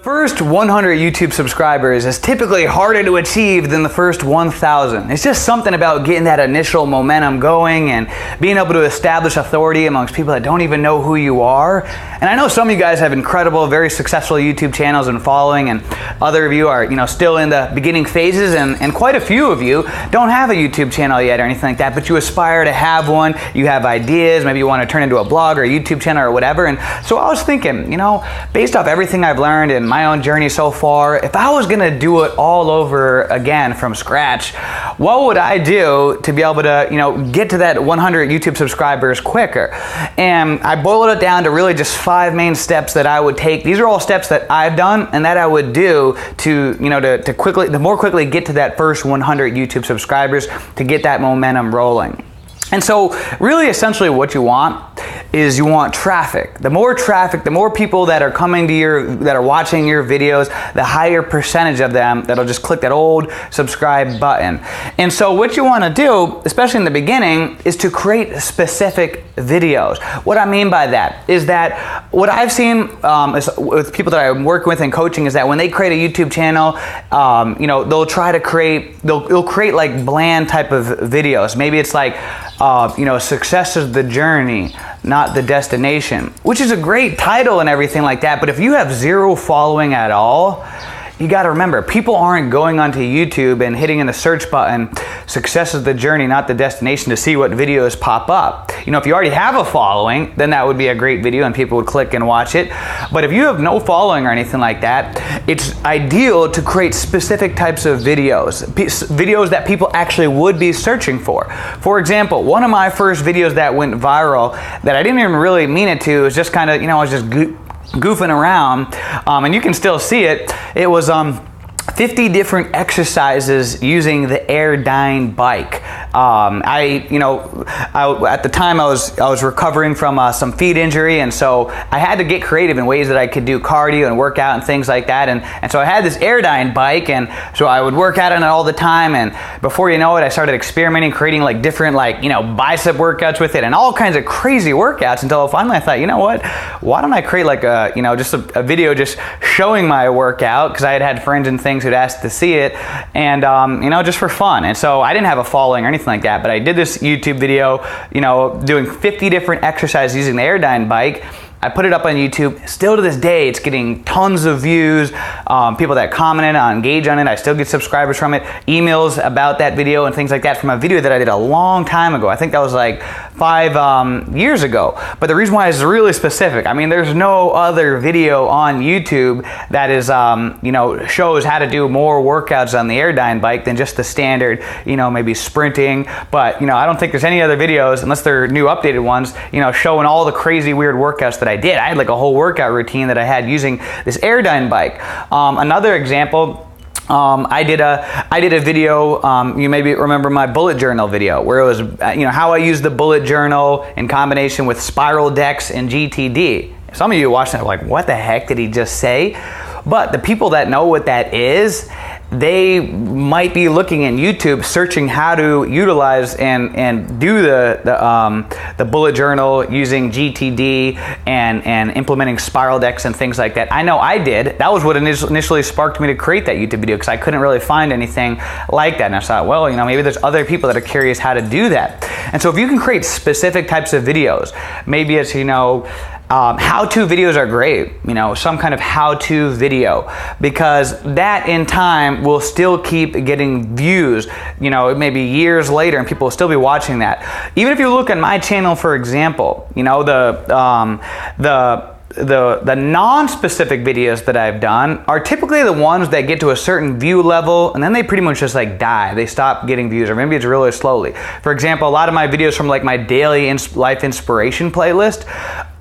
First 100 YouTube subscribers is typically harder to achieve than the first 1,000. It's just something about getting that initial momentum going and being able to establish authority amongst people that don't even know who you are. And I know some of you guys have incredible, very successful YouTube channels and following, and other of you are, still in the beginning phases, and quite a few of you don't have a YouTube channel yet or anything like that, but you aspire to have one. You have ideas, maybe you want to turn into a blog or a YouTube channel or whatever. And so I was thinking, based off everything I've learned in my own journey so far, if I was gonna do it all over again from scratch, what would I do to be able to, get to that 100 YouTube subscribers quicker? And I boiled it down to really just 5 main steps that I would take. These are all steps that I've done and that I would do to, to more quickly get to that first 100 YouTube subscribers, to get that momentum rolling. And so really essentially what you want is you want traffic. The more people that are coming to that are watching your videos, the higher percentage of them that'll just click that old subscribe button. And so what you want to do, especially in the beginning, is to create specific videos. What I mean by that is that what I've seen with people that I work with in coaching is that when they create a YouTube channel, they'll create like bland type of videos. Maybe it's like, success is the journey, not the destination, which is a great title and everything like that. But if you have 0 following at all, you got to remember, people aren't going onto YouTube and hitting in the search button, success is the journey, not the destination, to see what videos pop up. If you already have a following, then that would be a great video and people would click and watch it. But if you have no following or anything like that, it's ideal to create specific types of videos that people actually would be searching for. For example, one of my first videos that went viral that I didn't even really mean it to, was just kind of, I was just goofing around, and you can still see it. It was 50 different exercises using the Airdyne bike. At the time I was recovering from some feet injury, and so I had to get creative in ways that I could do cardio and work out and things like that. And so I had this Airdyne bike, and so I would work out on it all the time. And before you know it, I started experimenting, creating like different bicep workouts with it and all kinds of crazy workouts, until finally I thought, you know what? Why don't I create like just a video just showing my workout, because I had friends and things who'd asked to see it, and just for fun. And so I didn't have a following or anything like that, but I did this YouTube video, doing 50 different exercises using the Airdyne bike. I put it up on YouTube. Still to this day, it's getting tons of views. People that commented, engage on it. I still get subscribers from it, emails about that video and things like that, from a video that I did a long time ago. I think that was like 5 years ago. But the reason why is really specific. I mean, there's no other video on YouTube that is, shows how to do more workouts on the Airdyne bike than just the standard, maybe sprinting. But, I don't think there's any other videos, unless they're new updated ones, showing all the crazy weird workouts that I did. I had like a whole workout routine that I had using this Airdyne bike. Another example, I did a video, you maybe remember my bullet journal video, where it was, how I used the bullet journal in combination with spiral decks and GTD. Some of you watching it like, what the heck did he just say? But the people that know what that is, they might be looking in YouTube, searching how to utilize and do the bullet journal using GTD and implementing spiral decks and things like that. I know I did. That was what initially sparked me to create that YouTube video, because I couldn't really find anything like that. And I thought, well, maybe there's other people that are curious how to do that. And so if you can create specific types of videos, maybe it's, how-to videos are great, some kind of how-to video, because that in time will still keep getting views, maybe years later, and people will still be watching that. Even if you look at my channel, for example, the non-specific videos that I've done are typically the ones that get to a certain view level, and then they pretty much just like die. They stop getting views, or maybe it's really slowly. For example, a lot of my videos from like my daily life inspiration playlist,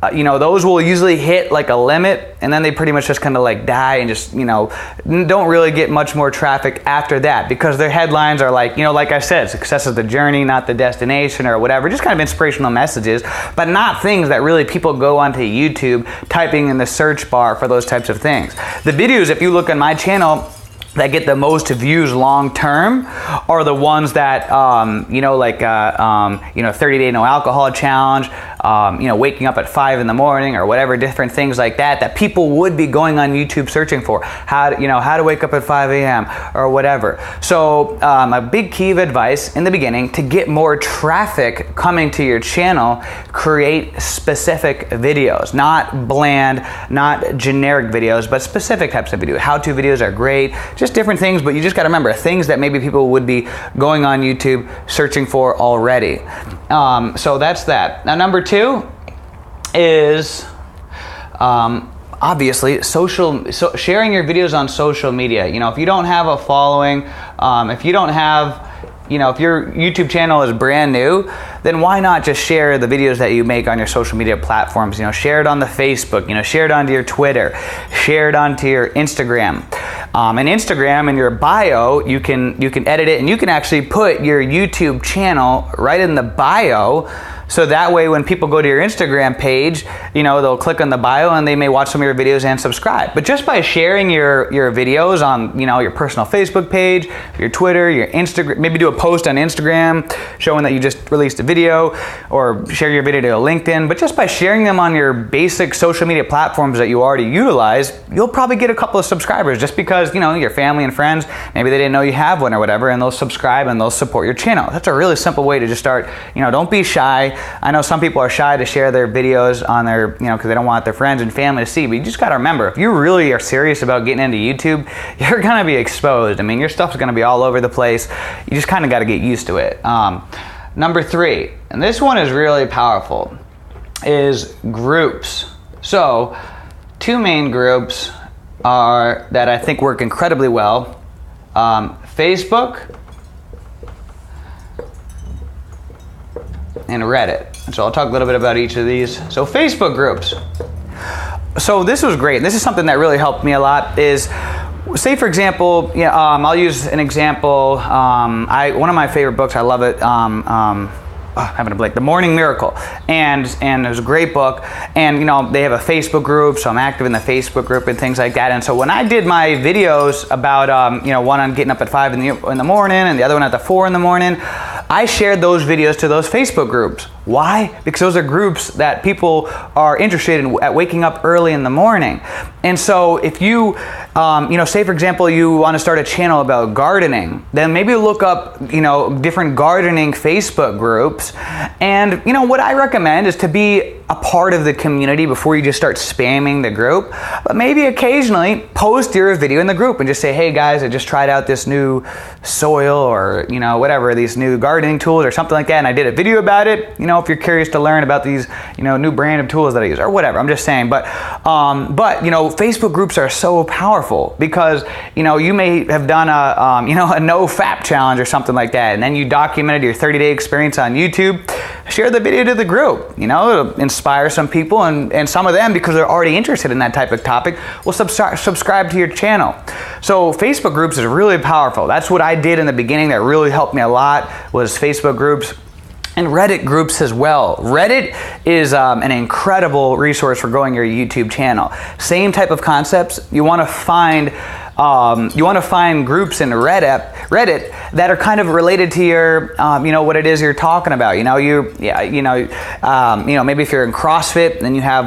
those will usually hit like a limit, and then they pretty much just kind of like die and just, don't really get much more traffic after that, because their headlines are like, like I said, success is the journey, not the destination, or whatever, just kind of inspirational messages, but not things that really people go onto YouTube typing in the search bar for those types of things. The videos, if you look on my channel, that get the most views long term are the ones that 30-day no alcohol challenge, waking up at 5 in the morning or whatever, different things like that people would be going on YouTube searching for. How to wake up at 5 a.m. or whatever. So a big key of advice in the beginning to get more traffic coming to your channel, create specific videos, not bland, not generic videos, but specific types of videos. How-to videos are great, just different things, but you just got to remember things that maybe people would be going on YouTube searching for already. So that's that. Now, number 2 is obviously sharing your videos on social media. If you don't have a following, if you don't have, if your YouTube channel is brand new, then why not just share the videos that you make on your social media platforms? Share it on the Facebook, share it onto your Twitter, share it onto your Instagram. And Instagram, in your bio, you can edit it, and you can actually put your YouTube channel right in the bio. So that way when people go to your Instagram page, they'll click on the bio and they may watch some of your videos and subscribe. But just by sharing your videos on, your personal Facebook page, your Twitter, your Instagram, maybe do a post on Instagram showing that you just released a video, or share your video to LinkedIn. But just by sharing them on your basic social media platforms that you already utilize, you'll probably get a couple of subscribers just because, your family and friends, maybe they didn't know you have one or whatever, and they'll subscribe and they'll support your channel. That's a really simple way to just start. Don't be shy. I know some people are shy to share their videos on their, because they don't want their friends and family to see, but you just got to remember, if you really are serious about getting into YouTube, you're going to be exposed. Your stuff's going to be all over the place. You just kind of got to get used to it. Number 3, and this one is really powerful, is groups. So 2 main groups that I think work incredibly well. Facebook and Reddit. So I'll talk a little bit about each of these. So Facebook groups. So this was great. This is something that really helped me a lot. Is, say for example, I'll use an example. One of my favorite books, I love it. Having a blank, The Morning Miracle, and it was a great book. And they have a Facebook group, so I'm active in the Facebook group and things like that. And so when I did my videos about one on getting up at 5 in the morning and the other one at 4 in the morning, I shared those videos to those Facebook groups. Why? Because those are groups that people are interested in at waking up early in the morning. And so if you, say for example, you want to start a channel about gardening, then maybe look up, different gardening Facebook groups. And, what I recommend is to be a part of the community before you just start spamming the group. But maybe occasionally post your video in the group and just say, hey guys, I just tried out this new soil or, whatever, these new gardening tools or something like that. And I did a video about it. If you're curious to learn about these, new brand of tools that I use or whatever, I'm just saying. But Facebook groups are so powerful because, you may have done a no fap challenge or something like that. And then you documented your 30-day experience on YouTube. Share the video to the group, it'll inspire some people, and some of them, because they're already interested in that type of topic, will subscribe to your channel. So Facebook groups is really powerful. That's what I did in the beginning that really helped me a lot, was Facebook groups. And Reddit groups as well. Reddit is an incredible resource for growing your YouTube channel. Same type of concepts. You want to find groups in Reddit that are kind of related to your, what it is you're talking about. Maybe if you're in CrossFit, then you have,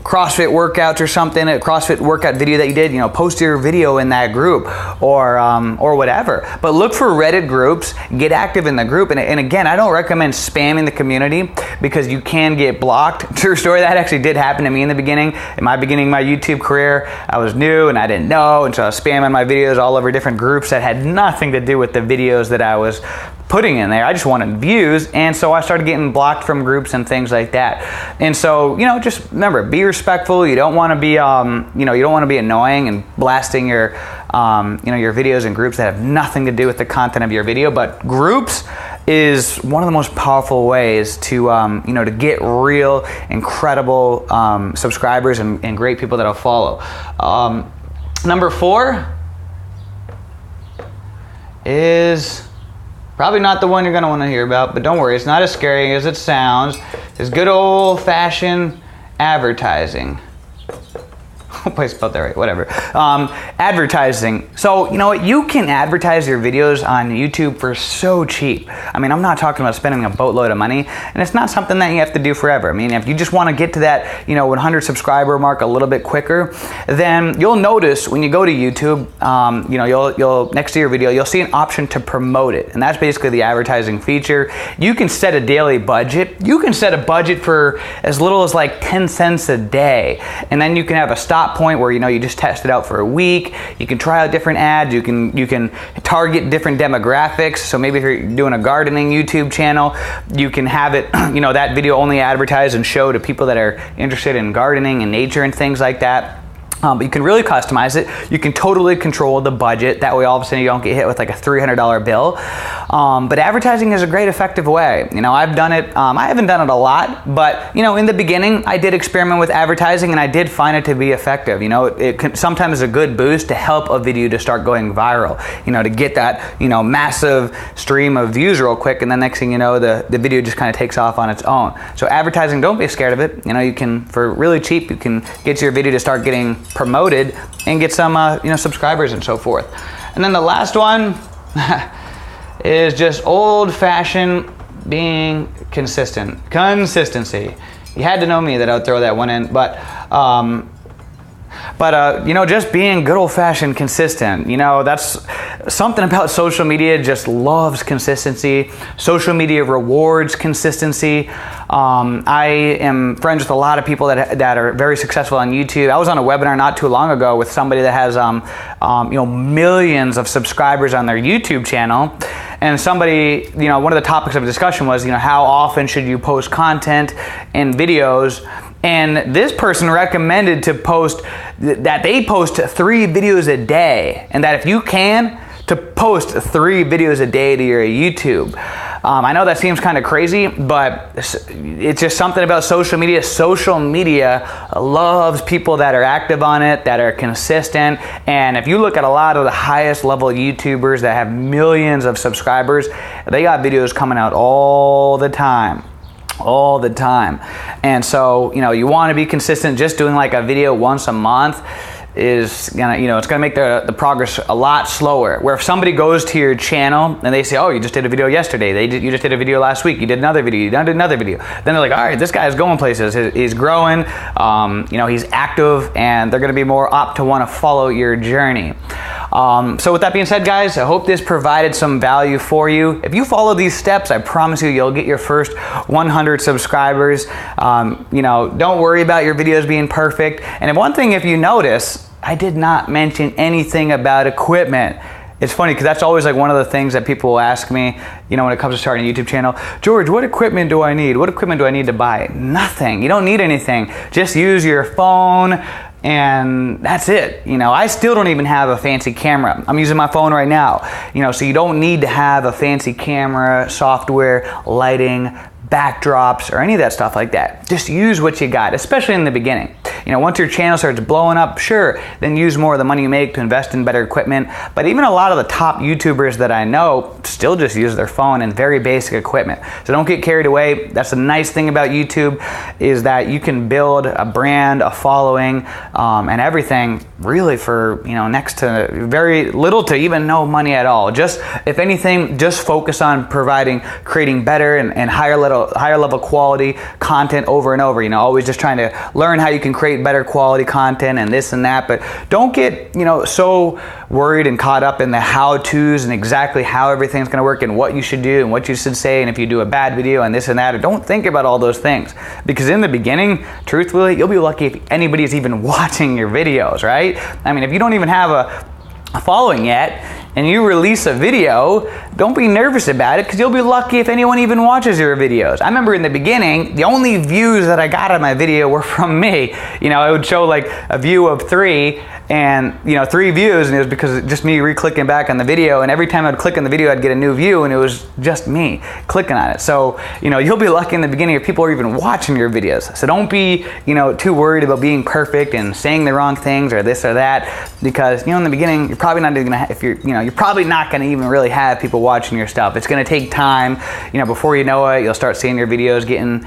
CrossFit workouts or something, a CrossFit workout video that you did, post your video in that group or whatever. But look for Reddit groups, get active in the group. And again, I don't recommend spamming the community because you can get blocked. True story, that actually did happen to me in the beginning. In my YouTube career, I was new and I didn't know. And so I was spamming my videos all over different groups that had nothing to do with the videos that I was putting in there. I just wanted views, and so I started getting blocked from groups and things like that. And so, just remember, be respectful. You don't want to be, you don't want to be annoying and blasting your, your videos in groups that have nothing to do with the content of your video. But groups is one of the most powerful ways to, to get real, incredible subscribers and great people that'll follow. Number 4 is probably not the one you're going to want to hear about, but don't worry, it's not as scary as it sounds. It's good old-fashioned advertising. hope I spelled that right, whatever. Advertising. So, you know what? You can advertise your videos on YouTube for so cheap. I mean, I'm not talking about spending a boatload of money, and it's not something that you have to do forever. I mean, if you just want to get to that, 100 subscriber mark a little bit quicker, then you'll notice when you go to YouTube, you'll next to your video, you'll see an option to promote it, and that's basically the advertising feature. You can set a daily budget. You can set a budget for as little as like 10 cents a day, and then you can have a stop point where you just test it out for a week. You can try out different ads. You can target different demographics. So maybe if you're doing a gardening YouTube channel, you can have it that video only advertise and show to people that are interested in gardening and nature and things like that. But you can really customize it. You can totally control the budget. That way all of a sudden you don't get hit with like a $300 bill. But advertising is a great effective way. I've done it. I haven't done it a lot, but in the beginning I did experiment with advertising and I did find it to be effective. It sometimes is a good boost to help a video to start going viral, to get that, massive stream of views real quick, and then next thing you know, the video just kind of takes off on its own. So advertising, don't be scared of it. You can, for really cheap, you can get your video to start getting promoted and get some subscribers and so forth. And then the last one is just old-fashioned being consistent. Consistency. You had to know me that I would throw that one in, but just being good old-fashioned consistent. That's something about social media. Just loves consistency. Social media rewards consistency. I am friends with a lot of people that are very successful on YouTube. I was on a webinar not too long ago with somebody that has millions of subscribers on their YouTube channel, and somebody, one of the topics of discussion was, how often should you post content and videos? And this person recommended to post that they post 3 videos a day, and that if you can, to post 3 videos a day to your YouTube. I know that seems kind of crazy, but it's just something about social media. Social media loves people that are active on it, that are consistent. And if you look at a lot of the highest level YouTubers that have millions of subscribers, they got videos coming out all the time. And so, you want to be consistent. Just doing like a video once a month is gonna, it's gonna make the progress a lot slower. Where if somebody goes to your channel and they say, oh, you just did a video yesterday, you just did a video last week, you did another video, you did another video, then they're like, all right, this guy's going places, he's growing, he's active, and they're gonna be more apt to want to follow your journey. So with that being said, guys, I hope this provided some value for you. If you follow these steps, I promise you'll get your first 100 subscribers. Don't worry about your videos being perfect. And one thing, if you notice, I did not mention anything about equipment. It's funny because that's always like one of the things that people will ask me, when it comes to starting a YouTube channel. George, what equipment do I need? What equipment do I need to buy? Nothing. You don't need anything. Just use your phone, and that's it. I still don't even have a fancy camera. I'm using my phone right now. So you don't need to have a fancy camera, software, lighting, backdrops, or any of that stuff like that. Just use what you got, especially in the beginning. Once your channel starts blowing up, sure, then use more of the money you make to invest in better equipment. But even a lot of the top YouTubers that I know still just use their phone and very basic equipment. So don't get carried away. That's the nice thing about YouTube, is that you can build a brand, a following, and everything really for, next to very little to even no money at all. Just, if anything, just focus on creating better and higher level quality content over and over. Always just trying to learn how you can create better quality content and this and that, but don't get so worried and caught up in the how-tos and exactly how everything's going to work and what you should do and what you should say, and if you do a bad video and this and that. Don't think about all those things, because in the beginning, truthfully, you'll be lucky if anybody's even watching your videos, right? I mean, if you don't even have a following yet and you release a video, don't be nervous about it, because you'll be lucky if anyone even watches your videos. I remember in the beginning, the only views that I got on my video were from me. I would show like a view of 3 and 3 views, and it was because just me re-clicking back on the video, and every time I'd click on the video I'd get a new view, and it was just me clicking on it. So you'll be lucky in the beginning if people are even watching your videos. So don't be too worried about being perfect and saying the wrong things or this or that, because in the beginning you're probably not even gonna, if you're you're probably not going to even really have people watching your stuff. It's going to take time. Before you know it, you'll start seeing your videos getting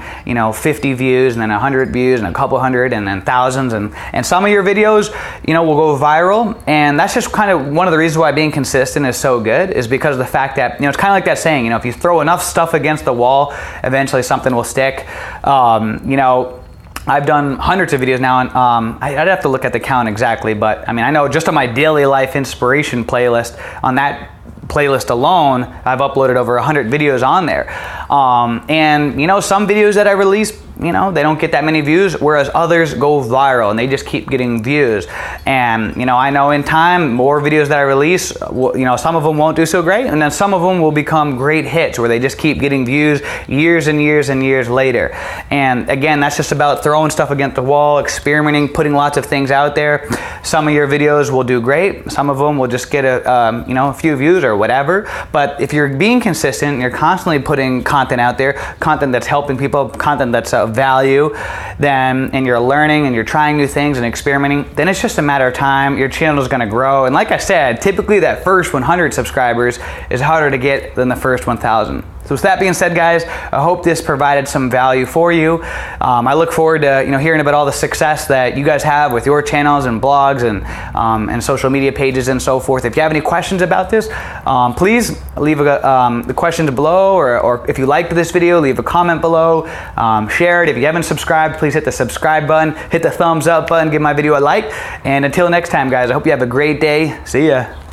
50 views, and then 100 views, and a couple hundred, and then thousands, and some of your videos will go viral. And that's just kind of one of the reasons why being consistent is so good, is because of the fact that it's kind of like that saying, if you throw enough stuff against the wall, eventually something will stick. I've done hundreds of videos now, and I'd have to look at the count exactly, but I know just on my daily life inspiration playlist, on that playlist alone, I've uploaded over 100 videos on there. And some videos that I release, they don't get that many views, whereas others go viral and they just keep getting views. And I know in time, more videos that I release, some of them won't do so great, and then some of them will become great hits where they just keep getting views years and years and years later. And again, that's just about throwing stuff against the wall, experimenting, putting lots of things out there. Some of your videos will do great, some of them will just get a few views or whatever. But if you're being consistent and you're constantly putting content out there, content that's helping people, content that's of value, and you're learning and you're trying new things and experimenting, then it's just a matter of time. Your channel is going to grow. And like I said, typically that first 100 subscribers is harder to get than the first 1,000. So with that being said, guys, I hope this provided some value for you. I look forward to hearing about all the success that you guys have with your channels and blogs and social media pages and so forth. If you have any questions about this, please leave the questions below, or if you liked this video, leave a comment below. Share it. If you haven't subscribed, please hit the subscribe button, hit the thumbs up button, give my video a like. And until next time, guys, I hope you have a great day. See ya.